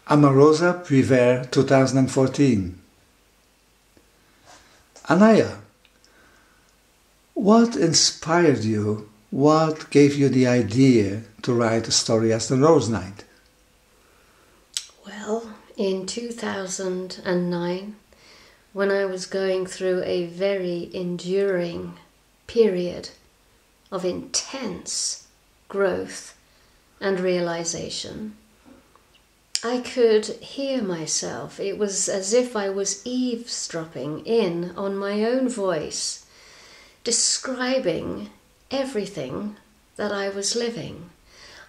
Amorosa Priver 2014. Anaiya, what inspired you? What gave you the idea to write a story as The Rose Knight? Well, in 2009, when I was going through a very enduring period of intense growth and realization, I could hear myself. It was as if I was eavesdropping in on my own voice, describing everything that I was living.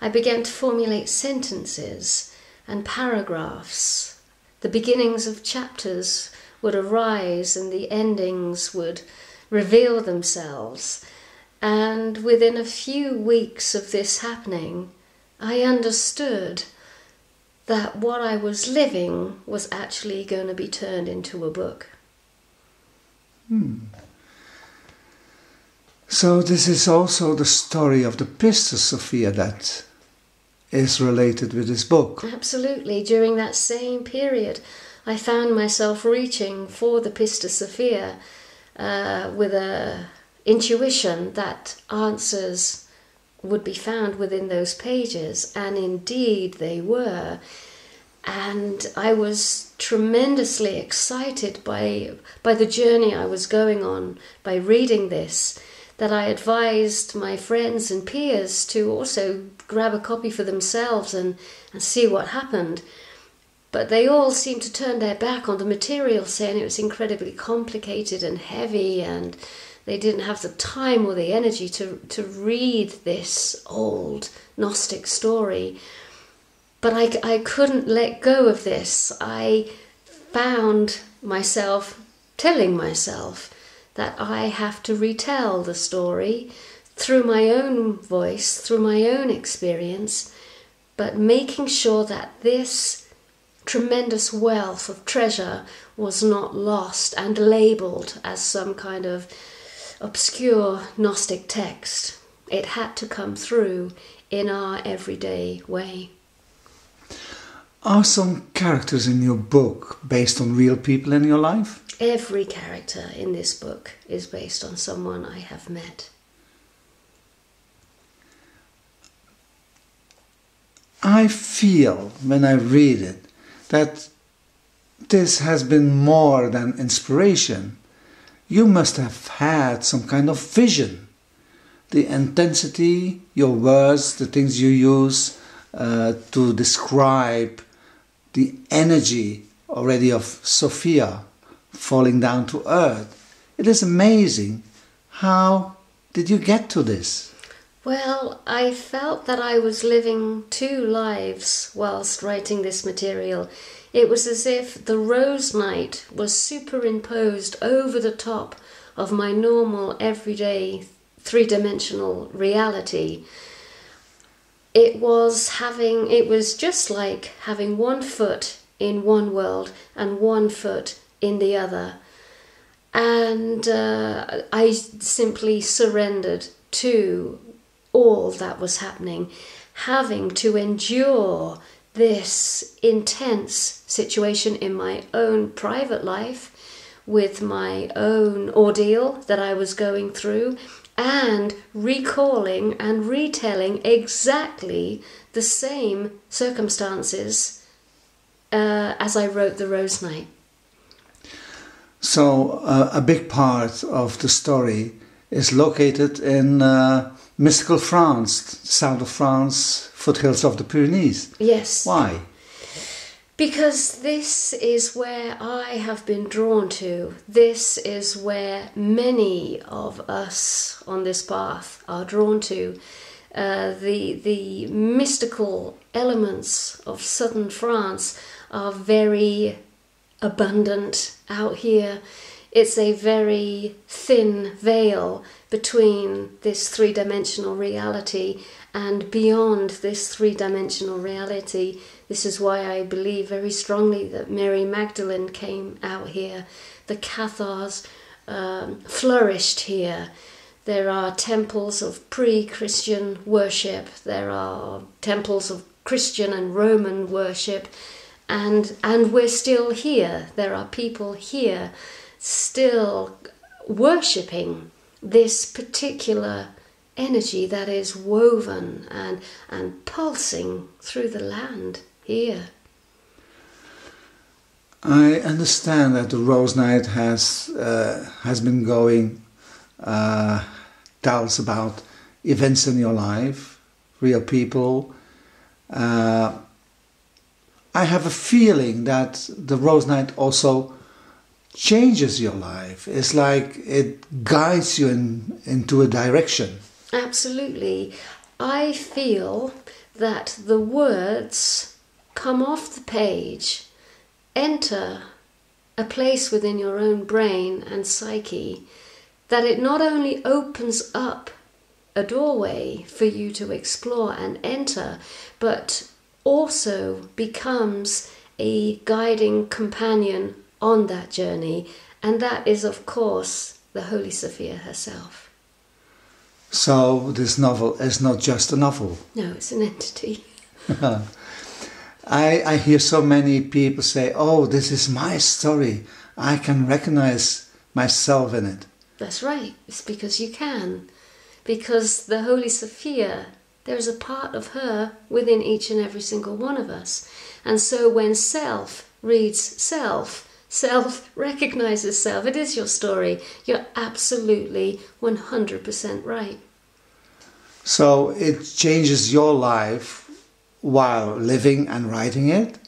I began to formulate sentences and paragraphs. The beginnings of chapters would arise and the endings would reveal themselves. And within a few weeks of this happening, I understood that what I was living was actually going to be turned into a book. So this is also the story of the Pistis Sophia that is related with this book. Absolutely. During that same period, I found myself reaching for the Pistis Sophia with a intuition that answers would be found within those pages, and indeed they were. And I was tremendously excited by the journey I was going on by reading this, that I advised my friends and peers to also grab a copy for themselves and see what happened. But they all seemed to turn their back on the material, saying it was incredibly complicated and heavy, and they didn't have the time or the energy to read this old Gnostic story. But I couldn't let go of this. I found myself telling myself that I have to retell the story through my own voice, through my own experience, but making sure that this tremendous wealth of treasure was not lost and labelled as some kind of obscure Gnostic text. It had to come through in our everyday way. Are some characters in your book based on real people in your life? Every character in this book is based on someone I have met. I feel, when I read it, that this has been more than inspiration. You must have had some kind of vision. The intensity, your words, the things you use to describe the energy already of Sophia falling down to earth. It is amazing. How did you get to this? Well, I felt that I was living two lives whilst writing this material. It was as if the Rose Knight was superimposed over the top of my normal, everyday, three-dimensional reality. It was just like having one foot in one world and one foot in the other. And I simply surrendered to all that was happening, having to endure this intense situation in my own private life, with my own ordeal that I was going through, and recalling and retelling exactly the same circumstances as I wrote The Rose Knight. So a big part of the story is located in mystical France, south of France, foothills of the Pyrenees. Yes. Why? Because this is where I have been drawn to. This is where many of us on this path are drawn to. The mystical elements of southern France are very abundant out here. It's a very thin veil between this three-dimensional reality and beyond this three-dimensional reality. This is why I believe very strongly that Mary Magdalene came out here. The Cathars flourished here. There are temples of pre-Christian worship. There are temples of Christian and Roman worship. And we're still here. There are people here still worshipping this particular energy that is woven and pulsing through the land here. I understand that the Rose Night has been going, tells about events in your life, real people. I have a feeling that the Rose Night also changes your life. It's like it guides you into a direction. Absolutely. I feel that the words come off the page, enter a place within your own brain and psyche, that it not only opens up a doorway for you to explore and enter, but also becomes a guiding companion on that journey, and that is, of course, the Holy Sophia herself. So this novel is not just a novel. No, it's an entity. I hear so many people say, oh, this is my story. I can recognize myself in it. That's right. It's because you can. Because the Holy Sophia, there is a part of her within each and every single one of us. And so when self reads self, self recognizes self, it is your story. You're absolutely 100% right. So it changes your life while living and writing it.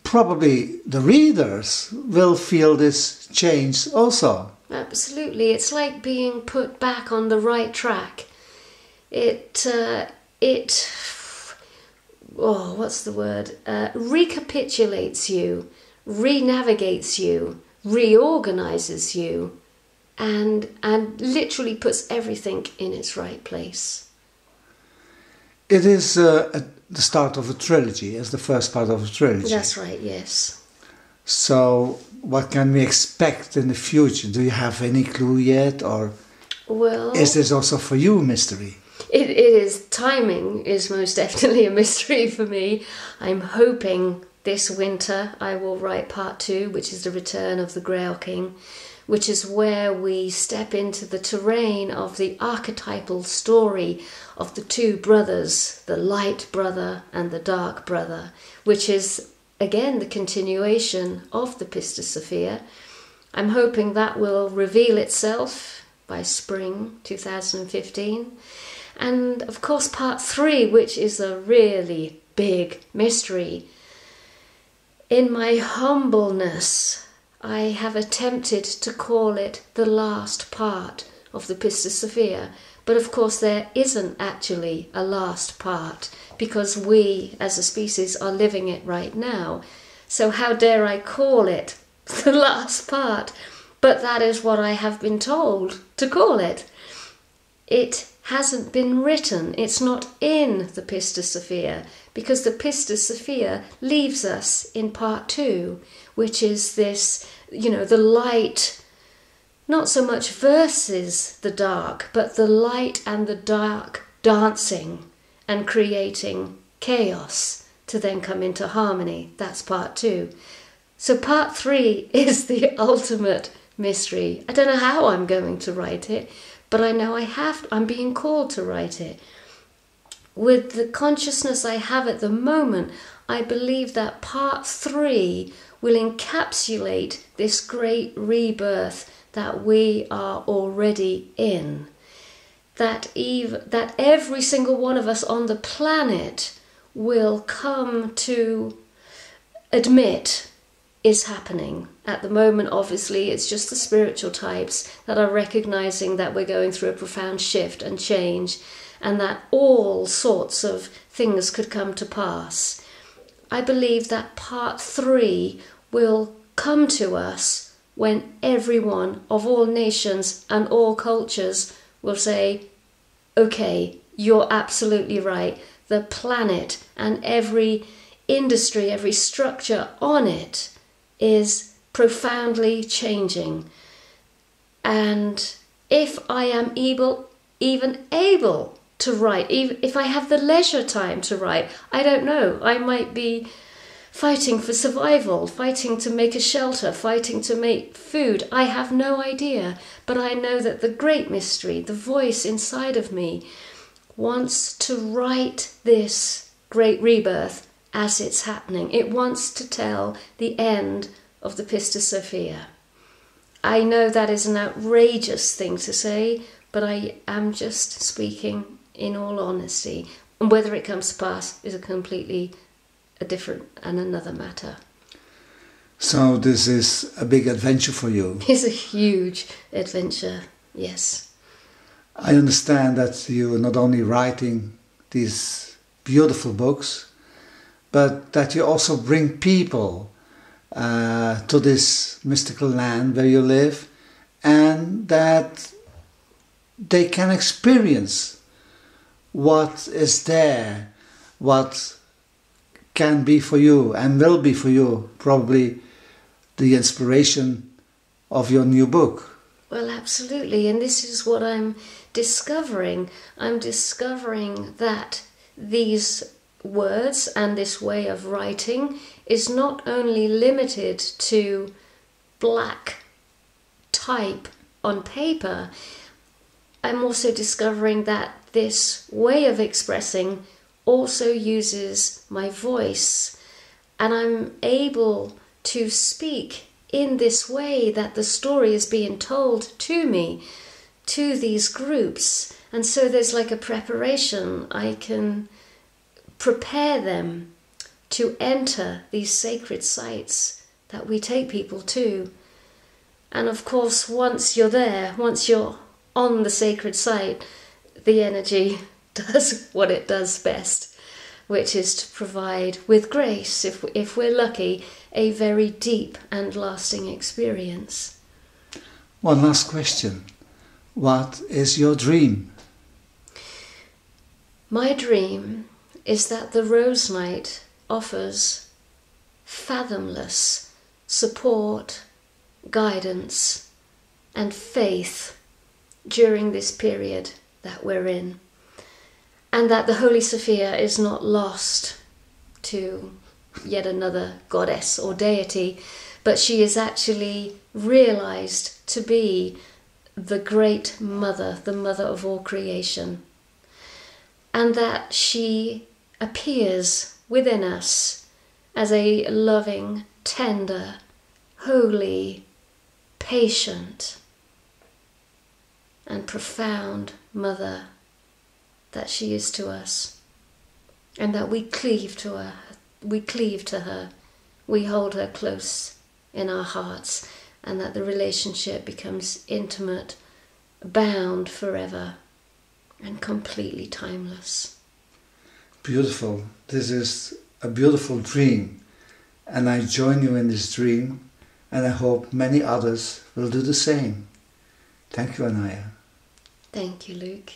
Probably the readers will feel this change also. Absolutely. It's like being put back on the right track. Recapitulates you, re-navigates you, reorganizes you, and literally puts everything in its right place. It is the start of a trilogy, as the first part of a trilogy. That's right, yes. So what can we expect in the future? Do you have any clue yet, or is this also for you a mystery? It is. Timing is most definitely a mystery for me. I'm hoping this winter I will write part 2, which is the return of the Grail King, which is where we step into the terrain of the archetypal story of the two brothers, the light brother and the dark brother, which is again the continuation of the Pistis Sophia. I'm hoping that will reveal itself by spring 2015. And of course part 3, which is a really big mystery. In my humbleness, I have attempted to call it the last part of the Pistis Sophia, but of course there isn't actually a last part, because we as a species are living it right now. So how dare I call it the last part? But that is what I have been told to call it. It hasn't been written. It's not in the Pistis Sophia, because the Pistis Sophia leaves us in part 2, which is this, the light, not so much versus the dark, but the light and the dark dancing and creating chaos to then come into harmony. That's part 2. So part 3 is the ultimate mystery. I don't know how I'm going to write it, but I know I'm being called to write it. With the consciousness I have at the moment, I believe that part 3 will encapsulate this great rebirth that we are already in. That every single one of us on the planet will come to admit is happening. At the moment, obviously, it's just the spiritual types that are recognizing that we're going through a profound shift and change, and that all sorts of things could come to pass. I believe that part 3 will come to us when everyone of all nations and all cultures will say, okay, you're absolutely right. The planet and every industry, every structure on it is profoundly changing. And if I am even able to write, even if I have the leisure time to write, I don't know, I might be fighting for survival, fighting to make a shelter, fighting to make food. I have no idea, but I know that the great mystery, the voice inside of me, wants to write this great rebirth as it's happening. It wants to tell the end of the Pistis Sophia. I know that is an outrageous thing to say, but I am just speaking in all honesty. And whether it comes to pass is a different and another matter. So this is a big adventure for you. It's a huge adventure, yes. I understand that you're not only writing these beautiful books, but that you also bring people to this mystical land where you live, and that they can experience what is there, what can be for you and will be for you probably the inspiration of your new book. Well, absolutely, and this is what I'm discovering. I'm discovering that these words and this way of writing is not only limited to black type on paper. I'm also discovering that this way of expressing also uses my voice, and I'm able to speak in this way that the story is being told to me, to these groups. And so there's like a preparation. I can prepare them to enter these sacred sites that we take people to. And of course, once you're there, once you're on the sacred site, the energy does what it does best, which is to provide with grace, if we're lucky, a very deep and lasting experience. One last question. What is your dream? My dream is that the Rose Night offers fathomless support, guidance, and faith during this period that we're in. And that the Holy Sophia is not lost to yet another goddess or deity, but she is actually realized to be the great mother, the mother of all creation. And that she appears within us as a loving, tender, holy, patient, and profound mother that she is to us, and that we cleave to her, we hold her close in our hearts, and that the relationship becomes intimate, bound forever, and completely timeless. Beautiful. This is a beautiful dream, and I join you in this dream, and I hope many others will do the same. Thank you, Anaiya. Thank you, Luke.